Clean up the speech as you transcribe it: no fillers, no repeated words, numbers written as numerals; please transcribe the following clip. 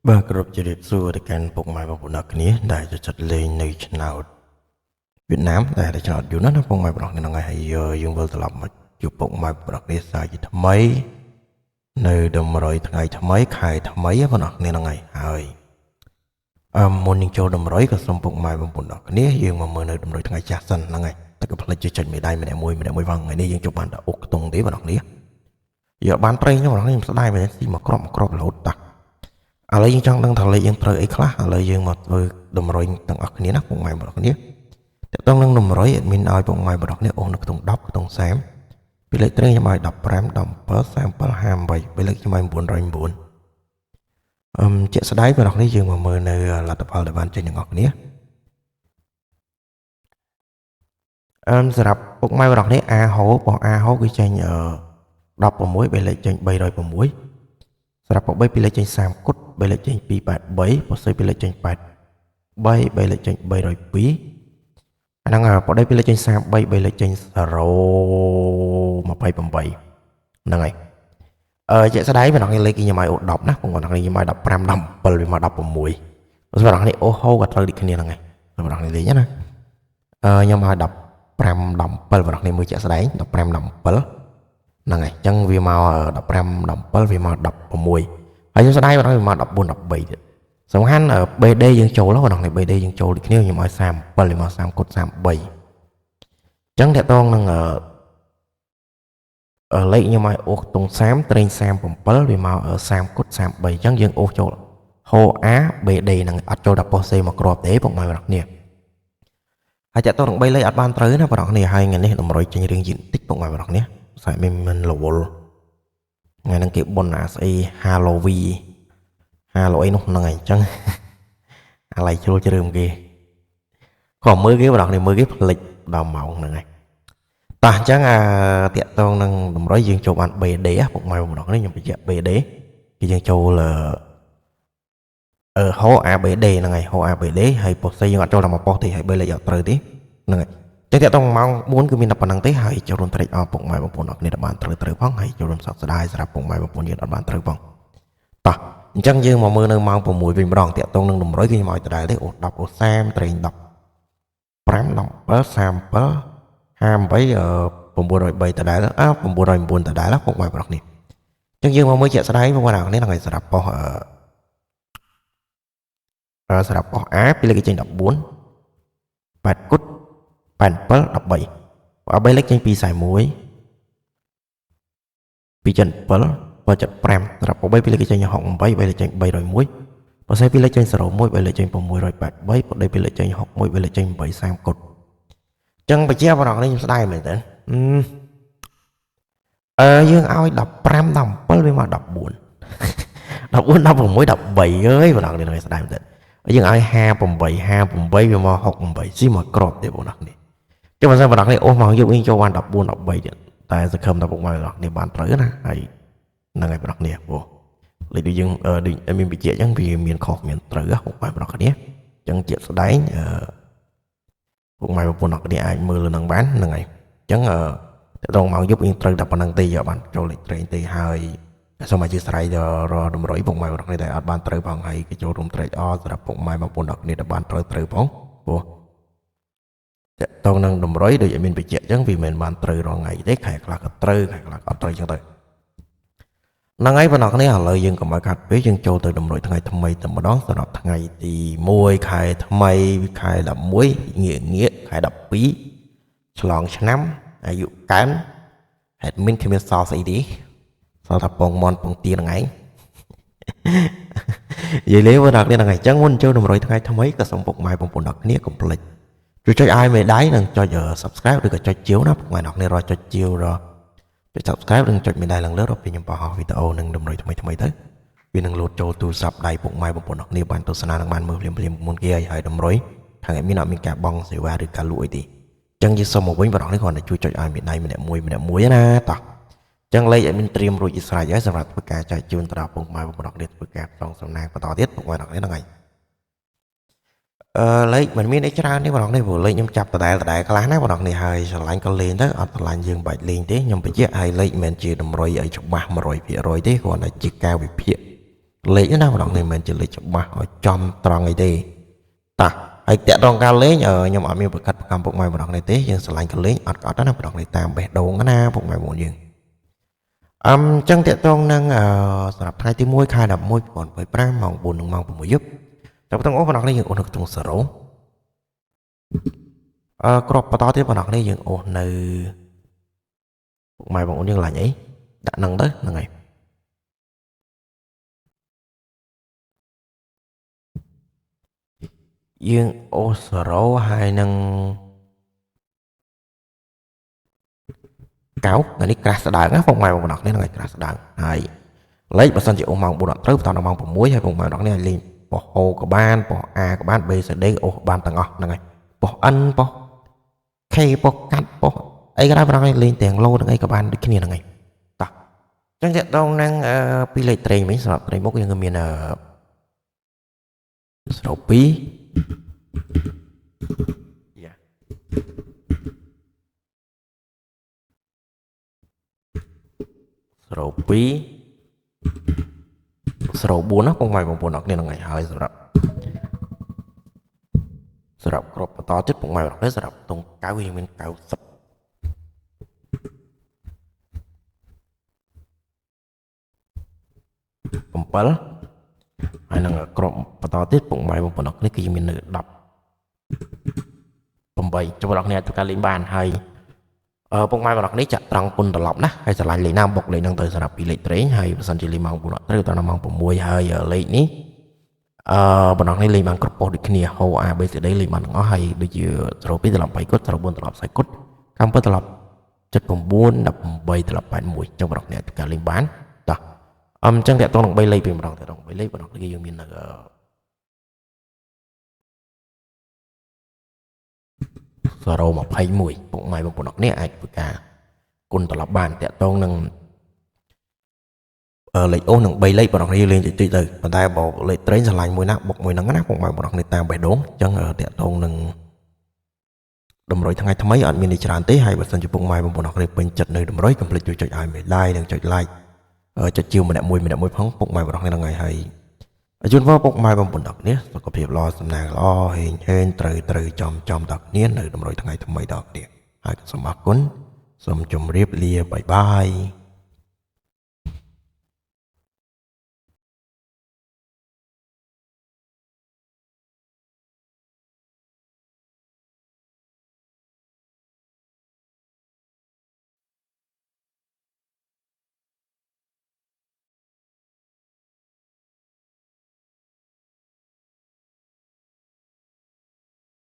Bàគ្រប់ជ្រាបសួរទៅកាន់ពុកម៉ែបងប្អូនអ្នកគ្នាដែលចាត់លេងនៅឆ្នោតវៀតណាមដែលឆ្នោតយូរណាស់ណាពុកម៉ែបងប្អូនហ្នឹងហើយយើងវិលត្រឡប់មកជួបពុកម៉ែបងប្អូនគ្នាសាជាថ្មីនៅតម្រុយថ្ងៃថ្មីខែថ្មីបងប្អូនគ្នាហ្នឹងហើយមុននឹងចូលតម្រុយក៏សូមពុកម៉ែបងប្អូនអ្នកគ្នាយើងមកមើលនៅតម្រុយថ្ងៃចាស់សិនហ្នឹងហើយតែក៏ផ្លេចចុចមេដៃម្នាក់មួយវងថ្ងៃនេះយើងជួបបានតែអុកខ្ទង់ទេបងប្អូនគ្នាយកបានប្រេងហ្នឹងបងប្អូនខ្ញុំស្ដាយមែនស៊ីមកក្របរហូតតាឥឡូវយើងចង់ដឹងថាលេខយើងត្រូវអីខ្លះឥឡូវយើងមកធ្វើតម្រុយទាំងអស់គ្នាណាពុកម៉ែបងប្អូនគ្នាតើតើនឹងតម្រុយ admin ឲ្យពុកម៉ែបងប្អូនគ្នាអូសនៅក្នុង10ក្នុង30ពីលេខត្រេងខ្ញុំឲ្យ15 17 37 58ពីលេខខ្ញុំឲ្យ909ជាក់ស្ដែងបងប្អូនគ្នាយើងមកមើលនៅលទ្ធផលដែលបានចេញទាំងអស់គ្នាសម្រាប់ពុកម៉ែបងប្អូនគ្នាអាហូរបស់អាហូគឺចេញ16ពីលេខចេញ306សម្រាប់ពុក3ពីលេខចេញ30គុត3លេខចេញ283ពុក4ពីលេខចេញ83 3លេខចេញ302ហ្នឹងពុក3ពីលេខចេញ33 3លេខចេញ028ហ្នឹងហើយជាក់ស្ដែងបងប្អូនលេខខ្ញុំឲ្យអូ10ណាបងប្អូនខ្ញុំឲ្យ15 17វាមក16សម្រាប់បងប្អូនអូហូក៏ត្រូវដូចគ្នាហ្នឹងហើយបងប្អូនលេខណាខ្ញុំឲ្យ15 17បងប្អូនមើលជាក់ស្ដែង15 17ហ្នឹងហើយអញ្ចឹងវាមក15 17វាមក16ហើយខ្ញុំស្ដាយបងប្អូនវាមក14 13ទៀតសំខាន់ BD យើងចូលបងប្អូន BD យើងចូលដូចគ្នាខ្ញុំឲ្យ37វាមក30គុត33អញ្ចឹងតើតងនឹងលេខខ្ញុំឲ្យអូសខ្ទង់30ត្រេង37វាមក30គុត33អញ្ចឹងយើងអូសចូលហូ A BD ហ្នឹងអត់ចូលដល់ប៉ុសសេមកគ្រាប់ទេបងប្អូនគ្នាហើយតើតងនឹង3លេខអត់បានត្រូវណាបងប្អូនគ្នាហើយថ្ងៃនេះតម្រុយចេញរឿងយឺតតិចបងប្អូនគ្នាស្អែកមិនរវល់ថ្ងៃហ្នឹងគេបុណ្យអាស្អី Halloween អីនោះហ្នឹងហើយអញ្ចឹងអាឡៃជ្រុលជ្រើមគេក៏មើលគេបងប្អូនមើលគេផ្លិចដល់ម៉ោងហ្នឹងហើយតោះអញ្ចឹងតាក់តងនឹងតម្រុយយើងចូលបាន BD ពុកម៉ែបងប្អូនខ្ញុំបញ្ជាក់ BD គឺយើងចូលហូ ABD ហ្នឹងហើយហូ ABD ហើយប៉ុសយើងអត់ចូលដល់មកប៉ុសទេហើយ3លេខអត់ត្រូវទេហ្នឹងហើយចឹងតាក់តងម៉ោង4គឺមានតែប៉ុណ្្នឹងទេហើយចូលរួមត្រេកអរពុកម៉ែបងប្អូនអរគ្នាដែលបានត្រូវផងហើយចូលរួមសោកស្ដាយសម្រាប់ពុកម៉ែបងប្អូនយើងអត់បានត្រូវផងតោះអញ្ចឹងយើងមកមើលនៅម៉ោង6វិញម្ដងតាក់តងនឹងតម្រុយគឺខ្ញុំឲ្យដដែលទេអូ10អូ30ត្រេង15 17 37 58 903ដដែល909ដដែលពុកម៉ែបងប្អូននេះអញ្ចឹងយើងមកមើលជាក់ស្ដែងបងប្អូននេះហ្នឹងហើយសម្រាប់ប៉ុសA ពីលេខចេញ14 8គុត87 13បើ3លេខចេញ241 277 775សម្រាប់8ពីលេខចេញ68 3លេខចេញ301បើ4ពីលេខចេញ01 3លេខចេញ683បើ10ពីលេខចេញ61 3លេខចេញ830គុតអញ្ចឹងបញ្ជាបងប្អូននេះខ្ញុំស្ដាយមែនតើយើងឲ្យ15 17វាមក14 14 16 13អើយបងប្អូននេះស្ដាយមែនតើយើងឲ្យ58 វាមក68ស៊ីមកក្របទេបងប្អូននេះចុះបើសិនបងប្អូននេះអូសមកយកវិញចូលបាន14 13ទៀតតែសង្ឃឹមថាពុកម៉ែបងប្អូននេះបានត្រូវណាហើយហ្នឹងហើយបងប្អូននេះព្រោះលេខដូចយើងដូចមានបញ្ជាក់អញ្ចឹងវាមានខុសមានត្រូវពុកម៉ែបងប្អូននេះអញ្ចឹងជាក់ស្ដែងពុកម៉ែបងប្អូនអ្នកអាចមើលលើនឹងបានហ្នឹងហើយអញ្ចឹងត្រង់មកយប់យើងត្រូវតែប៉ុណ្្នឹងទេយកបានចូលលេខត្រេងទេហើយសូមអធិស្ឋានដល់តម្រុយពុកម៉ែបងប្អូនដែលអត់បានត្រូវផងហើយក៏ចូលរួមត្រេកអរសម្រាប់ពុកម៉ែបងប្អូនអ្នកដែលបានត្រូវផងព្រោះតកតងនឹងតម្រុយដូចមានបញ្ជាក់អញ្ចឹងវាមិនបានត្រូវរងថ្ងៃទេខែខ្លះក៏ត្រូវខែខ្លះក៏អត់ត្រូវអញ្ចឹងទៅហ្នឹងហើយបងប្អូនឥឡូវយើងកុំឲ្យខាត់ពេកយើងចូលទៅតម្រុយថ្ងៃថ្មីតែម្ដងសម្រាប់ថ្ងៃទី1ខែថ្មីខែ11ងាកខែ12ឆ្លងឆ្នាំអាយុកើនហេតុមានគ្មានសល់ស្អីទេសល់ថាពងមន់ពងទាហ្នឹងឯងនិយាយលេងបងប្អូនហ្នឹងឯងអញ្ចឹងមុនចូលតម្រុយថ្ងៃថ្មីក៏សូមពុកម៉ែបងប្អូនអ្នកគ្នាកុំភ្លេចជួយចុចឲ្យមេដៃនិងចុច Subscribe ឬក៏ចុចជាវណាពុកម៉ែអ្នកគ្នារកចុចជាវចុច Subscribe និងចុចមេដៃឡើងលើដល់ពេលខ្ញុំបង្ហោះវីដេអូនឹងតម្រុយថ្មីទៅវានឹងលោតចូលទូរស័ព្ទដៃពុកម៉ែបងប្អូនអ្នកគ្នាបានទស្សនានិងបានមើលភ្លាមមុនគេហើយតម្រុយខាងឯមានអត់មានការបង់សេវាឬការលក់អីទេអញ្ចឹងយើងសូមមកវិញបងប្អូននេះគ្រាន់តែជួយចុចឲ្យមេដៃម្នាក់មួយណាតោះអញ្ចឹងលេខឲ្យមានត្រៀមរួចអ៊ីស្រេចហើយសម្រាប់ធ្វើការចែកជូនទៅដល់ពុកម៉ែបងប្អូនអ្នកធ្វើការផ្សងសំណាងបន្តទៀតពុកម៉ែអ្នកហ្នឹងហើយលេខមិនមានអីច្រើនទេបងប្អូននេះព្រោះលេខខ្ញុំចាប់ដដែលខ្លះណាបងប្អូននេះហើយឆ្លាញ់ក៏លេងទៅអត់ឆ្លាញ់យើងបាច់លេងទេខ្ញុំបញ្ជាក់ឲ្យលេខមិនមែនជាតម្រុយឲ្យច្បាស់ 100% ទេគ្រាន់តែជាការវិភាគ លេខណាបងប្អូននេះមិនជាលេខច្បាស់ឲ្យចំត្រង់អីទេតាហើយតាក់ត្រង់ការលេងខ្ញុំអត់មានប្រកាសប្រកម្មពុកម៉ែបងប្អូននេះទេយើងឆ្លាញ់ក៏លេងអត់ក៏អត់ណាបងប្អូននេះតាមបេះដូងណាពុកម៉ែបងយើងអញ្ចឹងតាក់ត្រង់នឹងសម្រាប់ថ្ងៃទី1ខែ11 2025ម៉ោង 4 និងម៉ោង 6 យប់ចាប់ទាំងអូបងប្អូននេះយើងអូននៅក្នុង0ក្របបន្តទៀតបងប្អូននេះយើងអូននៅពុកម៉ែបងប្អូនយើងឡាញ់អីដាក់នឹងទៅហ្នឹងហើយយើងអូ0ហើយនឹងកៅថ្ងៃនេះក្រាស់ស្ដើងណាពុកម៉ែបងប្អូននេះថ្ងៃក្រាស់ស្ដើងហើយលេខបើសិនជាអូម៉ោង 4 អត់ត្រូវបន្តដល់ម៉ោង 6 ហើយពុកម៉ែបងប្អូននេះឲ្យលេងប៉ុស O ក៏បានប៉ុស A ក៏បាន B C D អូបានទាំងអស់ហ្នឹងហើយប៉ុស N ប៉ុស K ប៉ុសកាត់ប៉ុសអីក៏ដោយបងប្អូនលេងទាំងលោទាំងអីក៏បានដូចគ្នាហ្នឹងហើយតោះអញ្ចឹងតងនឹងពីលេខត្រេងវិញសម្រាប់ត្រេងមុខយើងមាន02យ៉ា02 04ណាពុកម៉ែបងប្អូនអរគ្នាហ្នឹងហើយសម្រាប់ក្របបន្តទៀតពុកម៉ែបងប្អូនសម្រាប់តងកៅយើងមាន90 7ហើយនឹងក្របបន្តទៀតពុកម៉ែបងប្អូននេះគឺមាននៅ18ចូលបងប្អូនអាចធ្វើការលេងបានហើយពុកម៉ែបងប្អូននេះចាក់ត្រង់ពុនត្រឡប់ណាហើយឆ្លាញ់លេខណាបុកលេខហ្នឹងទៅសម្រាប់ពីលេខត្រេងហើយបើសិនជាលេខម៉ោង 4 អត់ត្រូវដល់ម៉ោង 6 ហើយលេខនេះបងប្អូននេះលេងបានគ្រប់ប៉ុសដូចគ្នា Ho A B C D លេងបានទាំងអស់ហើយដូចជា02ត្រឡប់3គត់04ត្រឡប់40គត់កម្មពិតត្រឡប់79 18ត្រឡប់81ចុះបងប្អូនអ្នកធ្វើការលេងបានតោះអញ្ចឹងតាក់ទងនឹង3លេខពីម្ដងតាក់ទង3លេខបងប្អូនយើងមាននៅ021ពុកម៉ែបងប្អូនអ្នកអាចធ្វើការគុណត្រឡប់បានតាក់ទងនឹងលេខអូសនឹង3លេខបងប្អូនយើងលេងតិចៗទៅប៉ុន្តែបើលេខត្រេងឆ្លាញ់មួយណាបុកមួយហ្នឹងណាពុកម៉ែបងប្អូននេះតាមបេះដូងអញ្ចឹងតាក់ទងនឹងតម្រុយថ្ងៃថ្មីអត់មាននេះច្រើនទេហើយបើសិនជាពុកម៉ែបងប្អូននេះពេញចិត្តនៅតម្រុយកុំភ្លេចជួយចុចឲ្យមេដៃនិងចុច like ចុចជាវម្នាក់មួយផងពុកម៉ែបងប្អូនហ្នឹងហើយជូនពរពុកម៉ែបងប្អូននេះសុខភាពល្អសំណាងល្អហេងត្រូវចំដល់គ្នានៅតម្រុយថ្ងៃថ្មីដល់គ្នាហើយសូមអរគុណសូមជម្រាបលាបាយបាយ